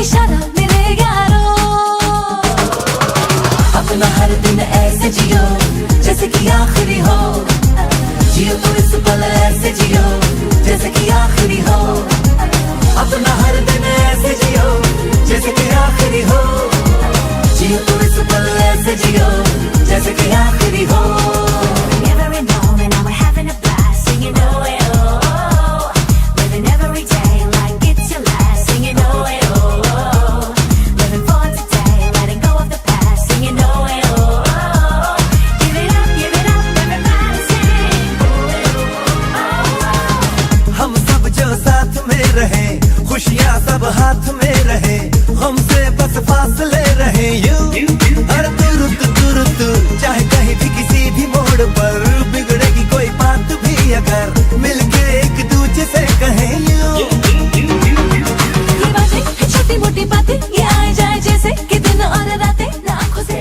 इशारा मेरे यारों। अपना हर दिन ऐसे जियो जैसे कि आखिरी हो, जियो तो इस पल ऐसे जियो जैसे कि आखिरी हो। अपना हर दिन ऐसे जियो जैसे कि आखिरी हो, जियो तो इस पल ऐसे जियो जैसे कि आखिरी हो। Every moment I'm having a blast, singing oh oh oh, living every day like it's your last, singing oh oh oh, living for today, letting go of the past, singing oh oh oh, give it up, everybody sing oh oh। हम सब जो साथ में रहे, खुशियाँ सब हाथ में रहे, हमसे बस फासले रहे यूं। हर तू चाहे कहीं भी किसी भी मोड़ पर, बिगड़ेगी कोई बात भी अगर मिलके एक दूजे से कहें यूं। ये बातें छोटी मोटी बातें, ये आए जाए जैसे कि दिन और रातें ना आँखों से।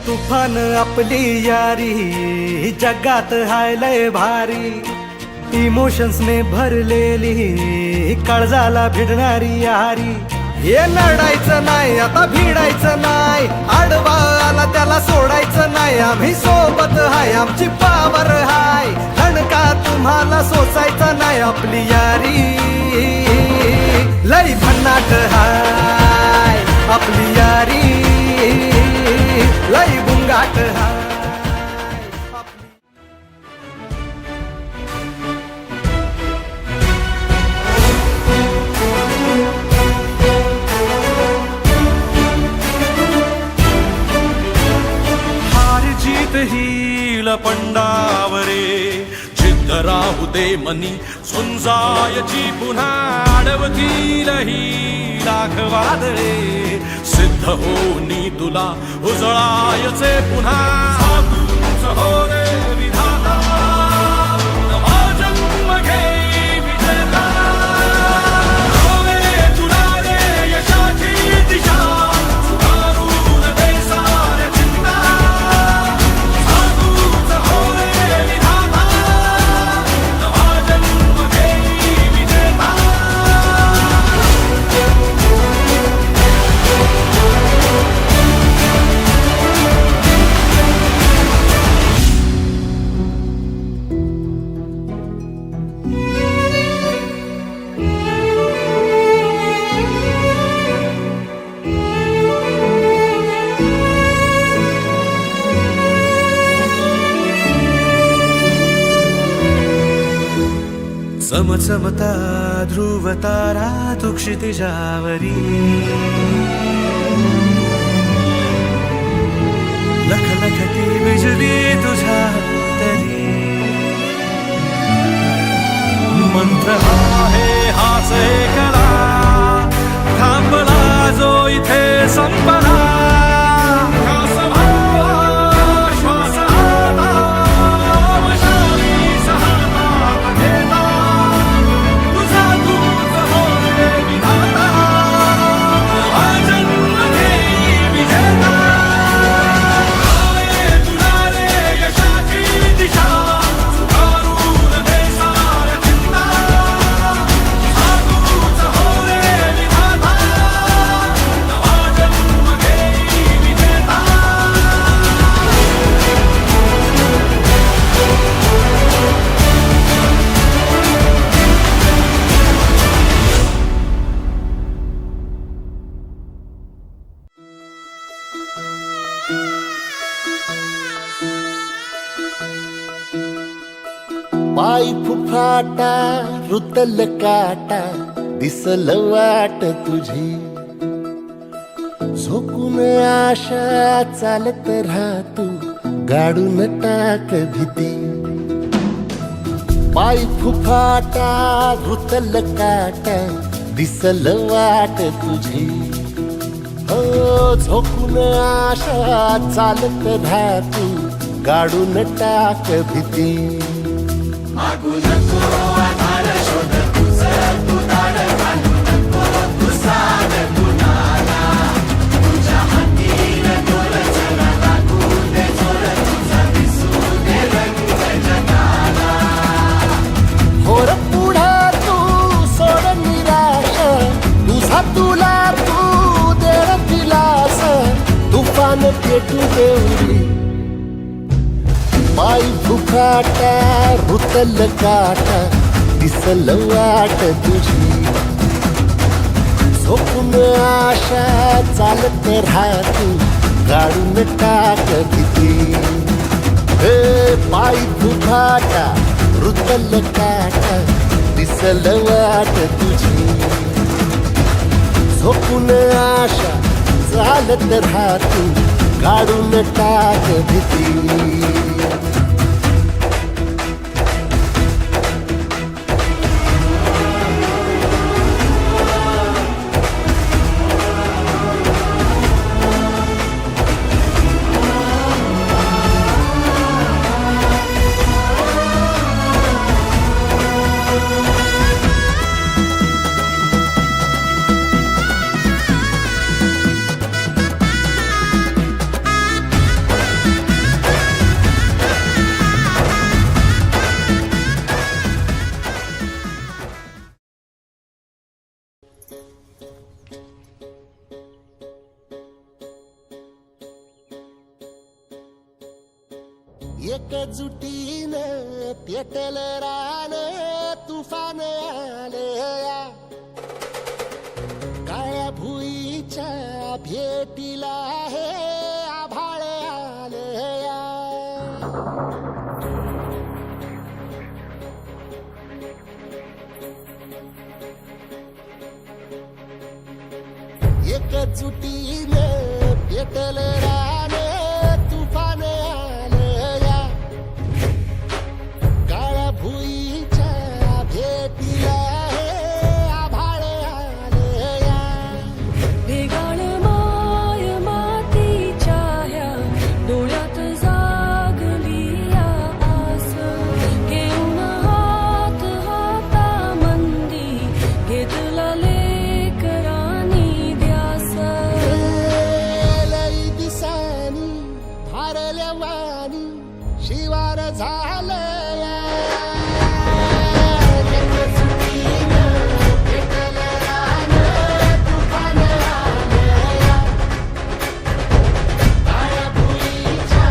तुफान आपली यारी जगात हाय लय भारी, इमोशन्स ने भरलेली काळजाला भिडणारी यारी। हे लढायचं नाही आता भिडायचं नाही, आडवा आला त्याला सोडायचं नाही, आम्ही सोबत हाय आमची पावर हाय, धणका तुम्हाला सोसायचा नाही। आपली यारी लय भन्नाट हाय, आपली यारी लय बुंगाट हाय। हार जीत ही लपंडावरे, जिद्द राहू दे मनी झुंजायची पुन्हा, अडवतील ही लाख वादळे, सिद्ध होनी तुला उजळायचे पुन्हा। साधूच हो रे विधाता, नवा जन्म घे विजेता, हवे तुला रे यशाची दिशा, सुधारून दे साऱ्या चिंता। साधूच हो रे विधाता, नवा जन्म घे विजेता। चमचमता ध्रुव तारा तू क्षितिजावरी, लखलखती बिजली तुझ्या तरी। मंत्र आहे हाच एकला, थांबला जो इथे संपला, श्वास भावा, श्वास आता, वशाली सहाता घेता, तुझा तूच हो रे विधाता, नवा जन्म घे विजेता। हवे तुला रे यशाची दिशा, सुधारून दे साऱ्या चिंता। साधूच हो रे विधाता, नवा जन्म घे विजेता। पाय फुफाटा रुतल काटा, दिसल वाट तुझी, झोकून आशा चालत राहतू, गाडून टाक भीती। पाय फुफाटा रुतल काटा, दिसल वाट तुझी, हो झोकून आशा चालत राहतू, गाडून टाक भीती। मागू नको आधार शोध, भेटू देवरी पायी भुकाटा रुतल काटा दिसल वाट तुझी झोपून आशा चालत राहतो गाडून टाक भीती पायी भुकाटा रुतल काटा दिसल वाट तुझी झोपून आशा चालत राहतो गाडून टाक भीती एकजुटीनं पेटल रान तुफान आलया काळ्या भुईच्या भेटीला हे आभाळ आलया एकजुटीनं पेटल रान तुफान आलया काळ्या भुईच्या भेटीला हे आभाळ आलया भेगाण माय मातीच्या ह्या डोळ्यात जागली या आस घेऊन हात हातामंदी घेतला लेकरांनी ध्यास लई दिसानी भारल्या वाणी शिवार झालया पेटल रान तुफान आलया काळ्या भुईच्या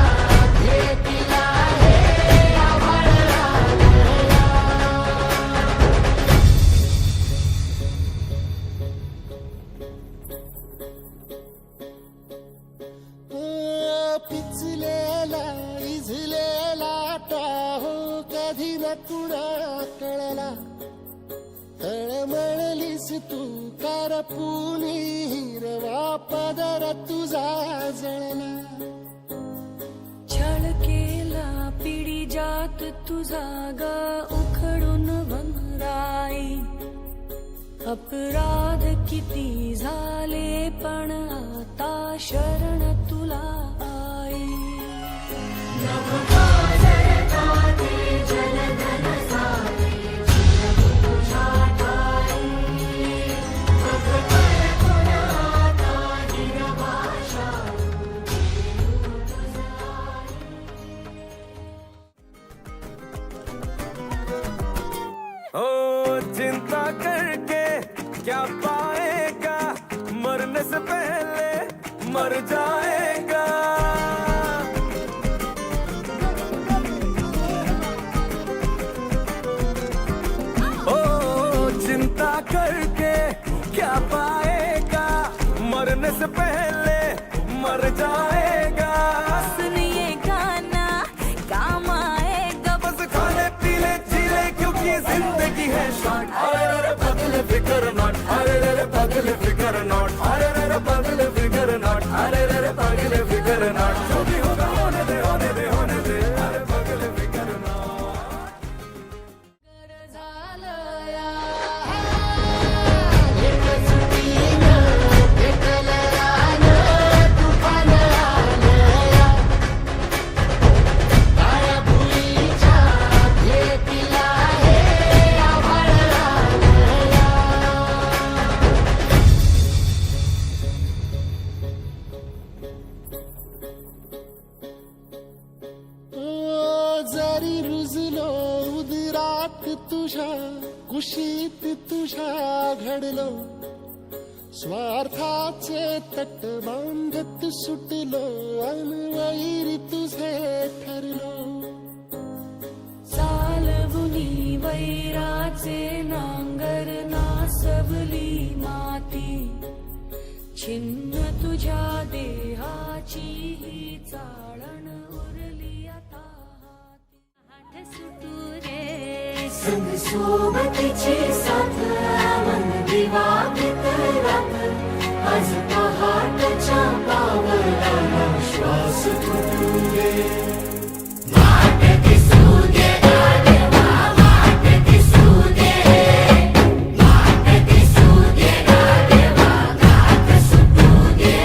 भेटीला हे आभाळ आलया पिचलेला इझलेला टाहो कधी न तुला कळला तळमळलीस तू करपुनी हिरवा पदर तुझा जळला छळ केला पिढी जात तुझा ग उखडून भमराई अपराध किती झाले पण आता शरण तुला आई ओ चिंता करके क्या पाएगा मरने से पहले मर जाएगा ओ चिंता करके क्या पाएगा मरने से पहले मर जाएगा सुनिए गाना काम आएगा बस खाने पीले चीले क्योंकि जिंदगी है शॉर्ट अरे रे पगले फिकर नॉट अरे रे पगले फिकर नॉट अरे रे पगले फिकर नॉट अरे रे पगले फिकर नॉट जो भी होगा होने दे होने दे होने दे अरे पगले फिकर नॉट झालया एकजुटीनं पेटल रान तुफान आलया काळ्या भुईच्या भेटीला हे आभाळ आलया जरी रुजलो उदरात तुझ्या कुशीत तुझ्या घडलो स्वार्थाचे तट बांधत सुटलो अनवैरी तुझे ठरलो चालवुनी वैराचे नांगर नासवली माती छिन्न तुझ्या देहाची ही चाळण उरली आता हात सुटू रे संग सोबतीची साथ मन दिवाळीत रात आज पहाटच्या पावलाला श्वास फुटू दे वाट दिसू दे गाढवा वाट दिसू दे वाट दिसू दे गाढवा घात सुटू दे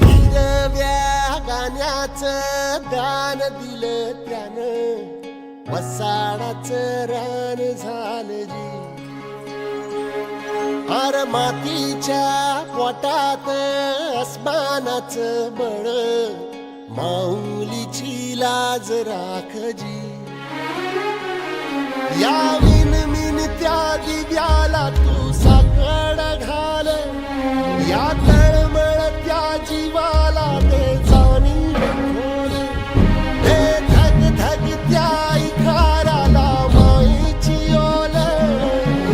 हिरव्या गाण्याचं दान दिलं त्यानं वसाडाचं रान झालं जी अर मातीच्या पोटात अस्मानाचं बळ माऊलीची लाज राखजी या विनमिन त्या दिव्याला तू साकड घाल या तळमळ त्या जीवाला ते जाणीव खोल ते धग धग त्या इखाराला माईची ओल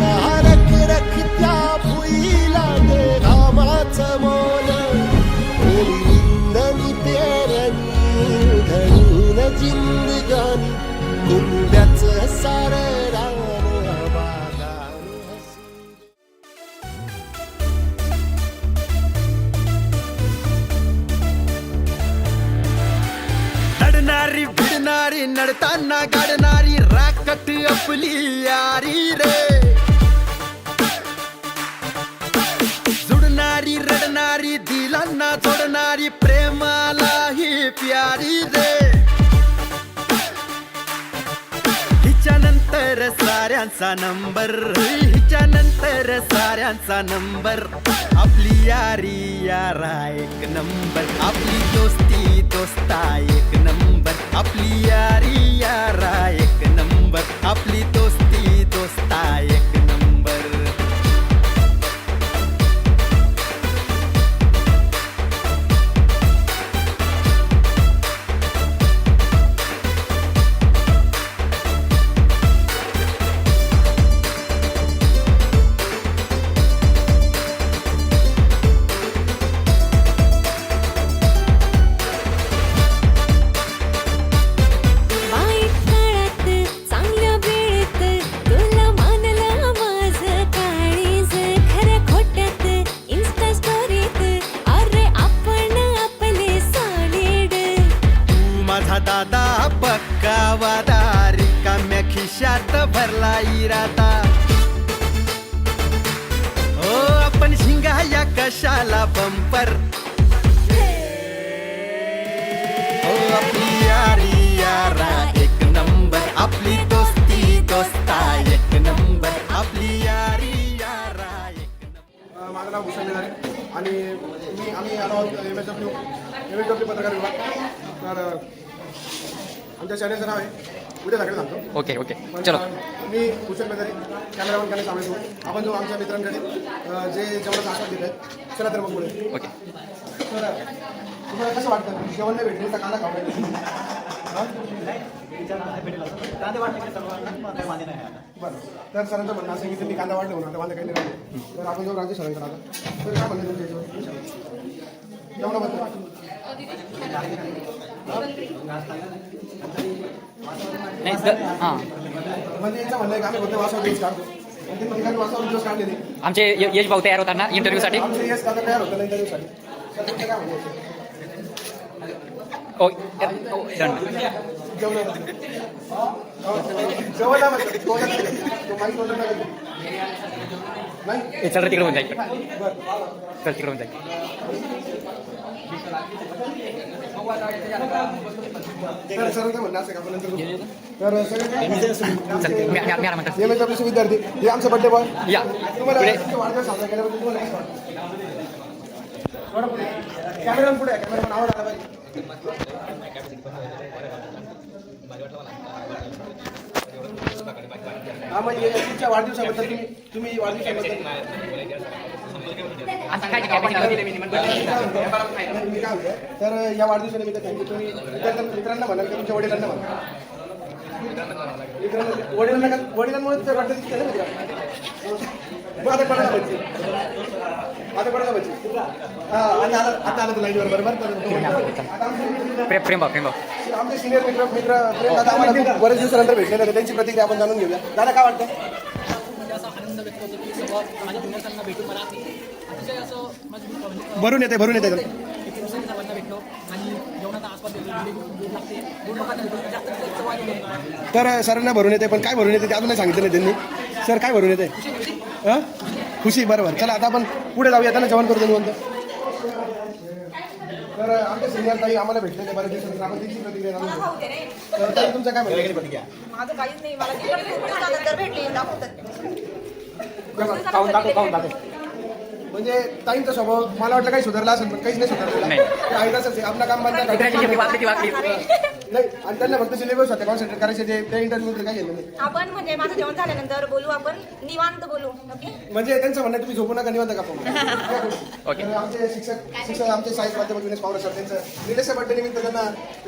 या रख रख त्या भुईला ते घामाचं मोल इंदनी पेरणी धरून जिंदगानी कुंब्याचं सारं रान बागान हसू लढणारी भिडणारी नडताना गाडणारी राखट आपली यारी रे जुडणारी रडणारी दिलांना जोडणारी प्रेमाला ही प्यारी रे हिच्यानंतर साऱ्यांचा नंबर हिच्यानंतर साऱ्यांचा नंबर आपली यारी यारा एक नंबर आपली दोस्ती दोस्ता एक नंबर आपली यारी यारा एक नंबर आपली दोस्ती दोस्ता एक नंबर वाईट काळात चांगल्या वेळेत तुला मानलं माझं काळीज खऱ्या खोट्यात इन्स्टा स्टोरीत अरे आपण आपले सॉलिड तू माझा दादा पक्का वादा रिकाम्या खिशात भरला इरादा ओ आपण शिंगाया कशाला बंपर ओ आपली यारी यारा एक नंबर आपली दोस्ती दोस्ता एक नंबर आपली यारी यारा एक नंबर माझं नाव भूषण आहे आणि आम्ही आलो आहोत MSW पत्रकार विभाग तर आमच्या चॅनलचं नाव आहे उद्या सकाळी सांगतो ओके ओके पण चलो मी भूषण बेदरे कॅमेरामॅन करणे सामील होतो आपण जो आमच्या मित्रांकडे जे जेवणाचा आस्वाद देत आहेत चला तर मग पुढे ओके तर तुम्हाला कसं वाटतं जेवण नाही भेटले तर कांदा खाऊ बरं तर सरांचं म्हणणं असं की त्यांनी कांदा वाढले म्हणून आता माझं काही नाही राहिलं. तर आपण जाऊ राजेश सरांकडे आता तर काय म्हणलं तुमच्या याच्यावर जेवणाबद्दल हां म्हणजे याचं म्हणणं आहे की आम्ही फक्त वासावर दिवस काढतो आणि ते ठिकाणी वासावर दिवस काढले नाही आमचे यश भाऊ तयार होतात ना इंटरव्ह्यूसाठी आमचे यश दादा तयार होतं इंटरव्ह्यूसाठी तर तुमचं काय म्हणणं ओ डन जेवणाबद्दल जेवणाबद्दल तो माहीत होतं नाही चल रे तिकडे होऊन जाईल बरं चल तिकडे होऊन जाईल तर सरांचं म्हणणं असं का आपण नंतर करू. तर सगळे मी आराम म्हणतात MSW विद्यार्थी हे आमचं बड्डे बॉय या तुम्हाला पुढे तुमचा वाढदिवस साजरा केल्याबद्दल तुम्हाला काय वाटतं? कॅमेरामन पुढे कॅमेरामन आवाज आला पाहिजे. हा मग तुमच्या वाढदिवसाबद्दल तुम्ही वाढदिवसाबद्दल आता काय कॅपॅसिटी मिनिमम मी काय म्हणतो, तर या वाढदिवसानिमित्त थँक्यू. तुम्ही मित्रांना म्हणाल का तुमच्या वडिलांना म्हणाल? वडिलांमुळे तर वाटतं की त्याला मग आता कोणाला पाहिजे आता आलं तर लाईनवर बरोबर. प्रेम भाऊ आमचे सिनियर मित्र प्रेम दादा आम्हाला बरेच दिवसानंतर भेटलेले होते. त्यांची प्रतिक्रिया आपण जाणून घेऊया. दादा काय वाटतं? भरून येते तर सरांना भरून येते. पण काय भरून येते ते अजून नाही सांगितलं नाही त्यांनी. सर काय भरून येते? हां खुशी. बरोबर. चला आता आपण पुढे जाऊया. त्यांना जेवण करू निवंत. तर आमच्या सिनियर ताई आम्हाला भेटलेले बऱ्याच दिवसानंतर. आपण त्यांची प्रतिक्रिया जाणून घेऊ. तर ताई तुमचं काय म्हणणं प्रतिक्रिया? माझं काहीच नाही. मला नंतर भेटली दाखवतात. म्हणजे ताईंचा स्वभाव मला वाटलं काही सुधारला असेल पण काहीच नाही सुधारलेला. आहे तसंच आहे. आपलं काम बंद नाही. आणि त्यांना फक्त सिलेबस होते कॉन्सन्ट्रेट करायचे. ते इंटरव्ह्यू काही गेलं नाही. आपण म्हणजे माझं जेवण झाल्यानंतर बोलू. आपण निवांत बोलू. ओके. म्हणजे त्यांचं म्हणणं तुम्ही झोपू नका निवांत का पाहू. आमचे शिक्षक आमचे साहित्य माध्यम विनेश पावरा सर त्यांचं निलेशच्या बड्डे निमित्त त्यांना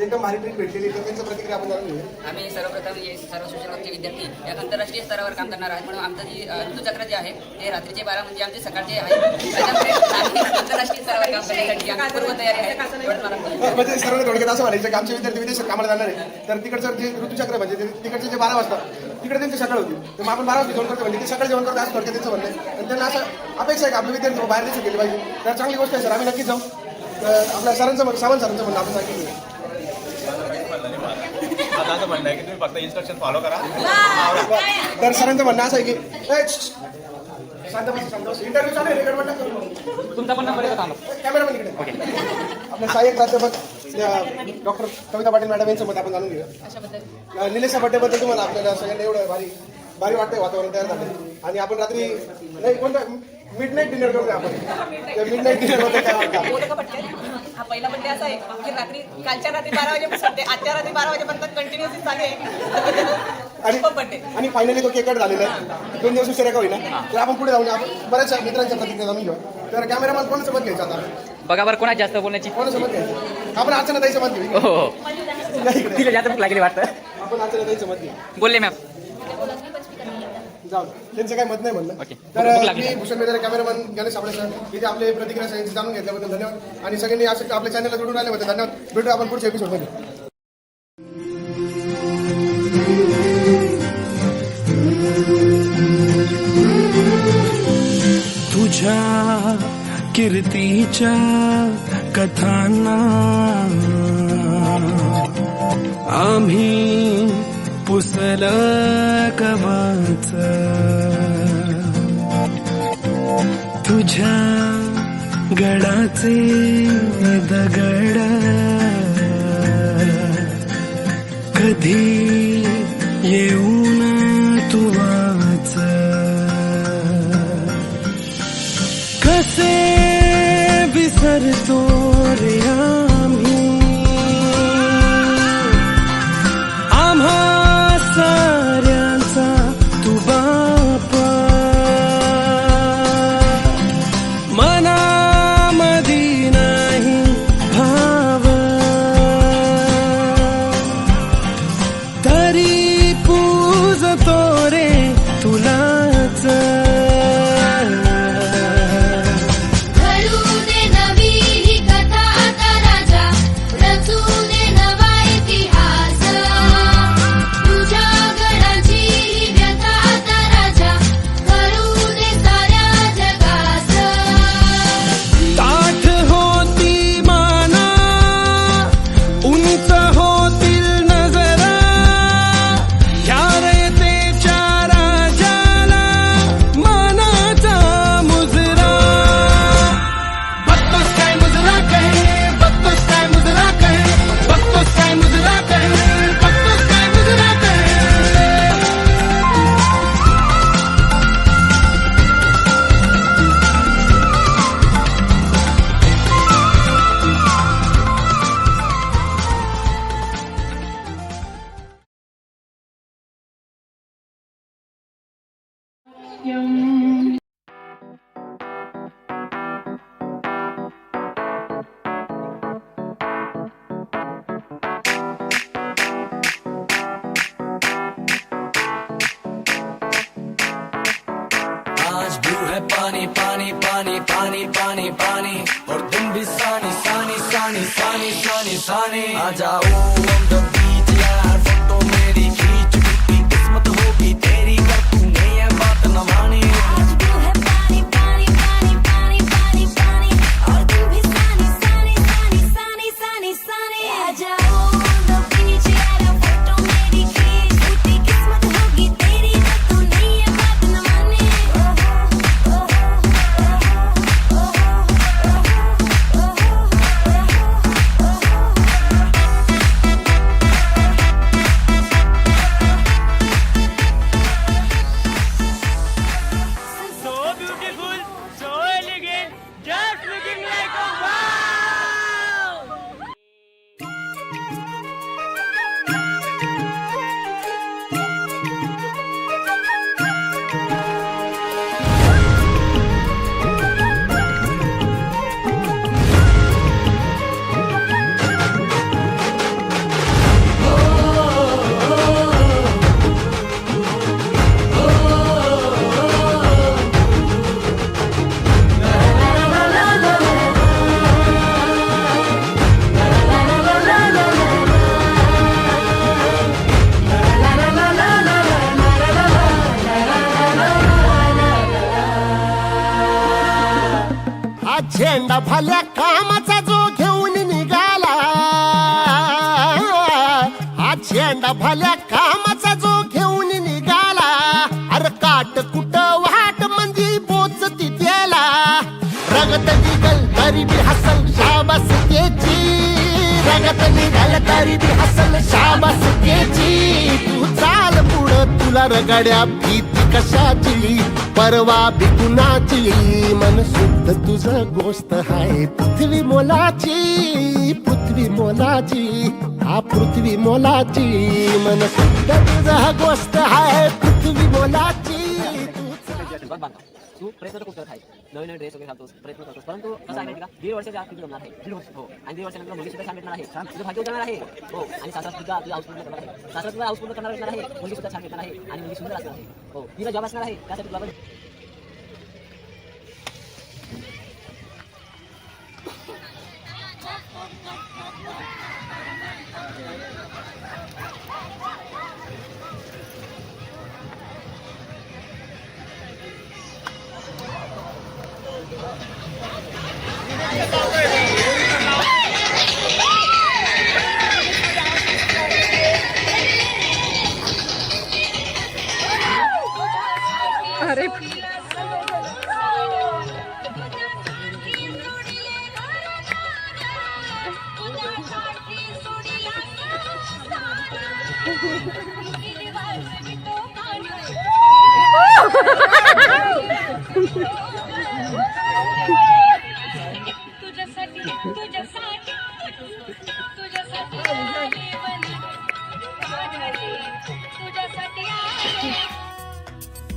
एकदम भारी ट्रीट भेटलेली. तर त्यांचं प्रतिक्रिया आपण जाणून घेऊया. आम्ही सर्वप्रथम हे सर्व शिक्षकांचे विद्यार्थी या आंतरराष्ट्रीय स्तरावर काम करणार आहेत. म्हणून आमचं जी ऋतुचक्र जे आहे ते रात्रीचे 12 म्हणजे आमचे सकाळचे आहे. त्याच्यामुळे आम्ही आंतरराष्ट्रीय स्तरावर काम करण्यासाठी आमची पूर्व तयारी आहे. म्हणजे सर्व थोडक्यात असं म्हणायचं की आमचे विद्यार्थी विदेशात कामाला जाणार आहे. तर तिकडचं जे ऋतुचक्र म्हणजे तिकडचे जे 12 वाजता तिकडे त्यांची सकाळ होती. तर मग आपण 12 वाजता जेवण करतो म्हणजे ते सकाळी जेवण करतो असं थोडक्यात त्यांचं म्हणणं आहे. आणि त्यांना असं अपेक्षा आहे की आपले विद्यार्थी बाहेर देशात गेले पाहिजे. तर चांगली गोष्ट आहे सर. आम्ही नक्कीच जाऊ. आपल्या सरांचं सावंत सरांचं म्हणणं आपण सांगितलं. आता असं म्हणणं आहे की तुम्ही फक्त इन्स्ट्रक्शन फॉलो करा. तर सरांचं म्हणणं असं आहे की इंटरव्ह्यू चालू आहे. रेकॉर्ड म्हणतात तुमचा पण नंबर येतो. कॅमेरामॅन इकडे. आपले सहाय्यक प्राध्यापक डॉक्टर कविता पाटील मॅडम यांचं मत आपण जाणून घेऊया. निलेशच्या बड्डेबद्दल तुम्हाला आपल्याला सगळ्यांना एवढं भारी वाटतंय वातावरण तयार झालं. आणि आपण रात्री नाही कोणतं मिडनाईट डिनर करूया आपण. मिडनाईट डिनर मध्ये काय वाटतं? हा पहिला बड्डे असा आहे की रात्री कालच्या रात्री 12 वाजेपासून ते आजच्या रात्री 12 वाजेपर्यंत कंटिन्युअसली चालू आहे. आणि फायनली तो केक कट झालेला आहे. 2 दिवस उशिरा का होईना. तर आपण पुढे जाऊन आपण बऱ्याचशा मित्रांच्या प्रतिक्रिया जाणून घेऊ. तर कॅमेरामॅन कोणाचं मत घ्यायचं आता? बघा बरं कोणा जास्त बोलण्याची. कोणाचं मत घ्यायचं? आपण अर्चना ताईचं मत घेऊ. हो तिला जास्त भूक लागली वाटतं. आपण अर्चना ताईचं मत घेऊ. बोलले मॅम. जाऊ त्यांचं काय मत नाही म्हणलं. ओके. तर मी भूषण मेहता कॅमेरामॅन गणेश साबळे सर इथे आपले प्रतिक्रिया जाणून घेतल्याबद्दल धन्यवाद. आणि सगळ्यांनी असं आपल्या चॅनलला जोडून आल्याबद्दल धन्यवाद. भेटू आपण पुढच्या एपिसोडमध्ये. तुझ्या कीर्तीच्या कथांना आम्ही पुसल कवच. तुझ्या गडाचे दगड कधी येऊन तू वाच. कसे विसरतो रे आम्ही आम्हा साऱ्यांचा तू बापा. मनामधी नाही भाव तरी पूजतो रे तुलाच. घडू दे नवी ही कथा आता राजा, रचू दे नवा इतिहास. तुझ्या गडाची ही व्यथा आता राजा, करू दे साऱ्या जगास. ताठ होती माना उंच होतील नजरा, या रयतेच्या राजाला सत्यम् आज ब्लू है पानी पानी पानी पानी पानी पानी और तुम भी सानी सानी सानी सानी सानी सानी आ जाओ on the beach यार फोटो मेरी खींच कितनी किस्मत होगी तेरी कर तूने ये बात न मानी आज ब्लू है पानी पानी पानी पानी पानी पानी और तुम भी सानी सानी सानी सानी सानी सानी आ जाओ on the beach यार फोटो मेरी खींच कितनी किस्मत होगी तेरी अगर तूने ये बात न मानी हा झेंडा भल्या कामाचा जो घेऊन निघाला, हा झेंडा भल्या कामाचा जो घेऊन निघाला, अरे काट कुट वाट म्हणजे पोचती त्याला, रगत निघल तरी बी हसल शाबास त्याची, रगत निघल तरी बी हसल शाबास त्याची, तू चाल पुढं तुला रगड्या भीती कशाची, परवा बी कुणाची, मन शुद्ध तुझं गोष्ट हाय पृथ्वी मोलाची, पृथ्वी मोलाची, हा पृथ्वी मोलाची, मन शुद्ध तुझं गोष्ट हाय पृथ्वी मोलाची. बघ बांधा तू प्रयत्न तर खूप करत आहे, नवीन ड्रेस वगैरे घालतोस, प्रयत्न करतोस, परंतु कसं आहे माहिती का, 1.5 वर्षाच्या आत तुझं जमणार आहे, 1.5 वर्ष हो, आणि 1.5 वर्षानंतर मुली सुद्धा छान भेटणार आहे, तुझं भाग्य उजळणार आहे हो, आणि सासरा सुद्धा तुझा हाऊस पूर्ण करणार आहे, सासरा तुझा हाऊस पूर्ण करणार असणार आहे, मुली सुद्धा छान भेटणार आहे, आणि मुली सुंदर असणार आहे हो, तिला जॉब असणार आहे, त्यासाठी तुला पण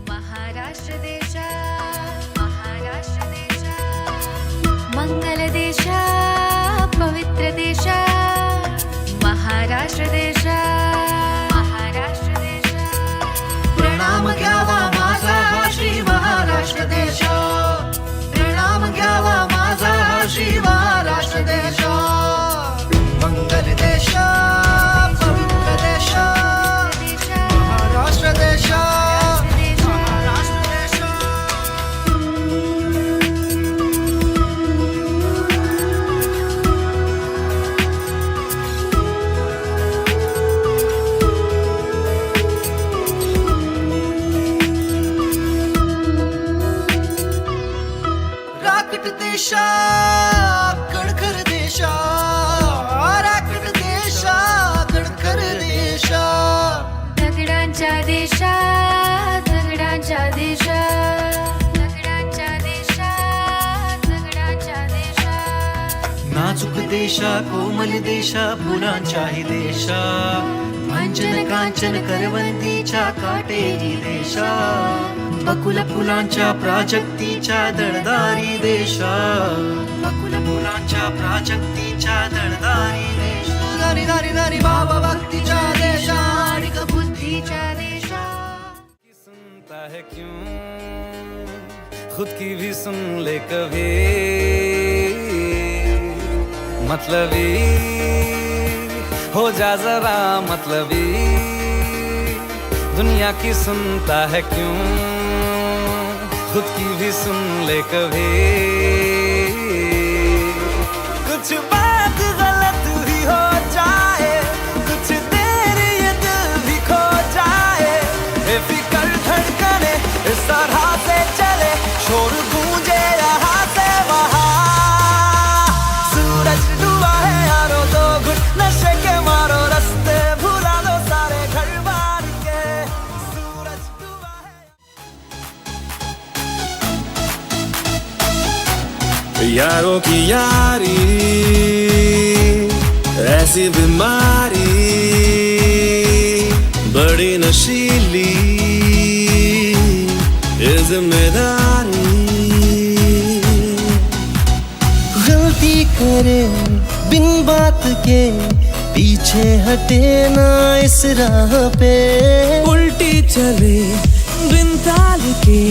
महाराष्ट्र देशा, महाराष्ट्र देशा, मंगल देशा, पवित्र देशा, महाराष्ट्र देशा, महाराष्ट्र देशा, प्रणाम घ्यावा माझा श्री महाराष्ट्र देश, प्रणाम घ्यावा माझा श्री महाराष्ट्र देश, मंगल देश, पवित्र देश, महाराष्ट्र देश, महाराष्ट्र देश. राकट देशा, कणखर देशा, राकट देशा, कणखर देशा, दगडांच्या देशा, दगडांच्या देशा, दगडांच्या देशा, दगडांच्या देशा, नाजूक देशा, कोमल देशा, फुलांच्याही देशा, अंजन कांचन करवंतीच्या काटेरी देशा, बकुल फुलांच्या प्राजक्तीच्या दळदारी देशात, बकुल फुलांच्या प्राजक्तीच्या दळदारी देशात, दारी दारी दारी बाबा भक्तीच्या देशात, बुद्धीच्या देशात. सुनता है क्यों खुद की भी सुन ले कभी, मतलबी हो जा जरा मतलबी, दुनिया की सुनता है क्यों खुद की भी सुन ले कभी. कुछ बात गलत भी हो जाए, कुछ देर ये दिल भी खो जाए, बेफिक्र धड़कने इस तरह से चले, शोर गूंजे यहाँ से वहाँ. सूरज डूबा है यारो, दो घुट नशे के मारो, रास्ते भुला दो सारे घर बार के. सूरज डूबा है. यारों की यारी ऐसी बीमारी बड़ी नशीली ये जिम्मेदारी. गलती करे बिन बात के पीछे हटे ना इस राह पे, उल्टी चले बिन ताल के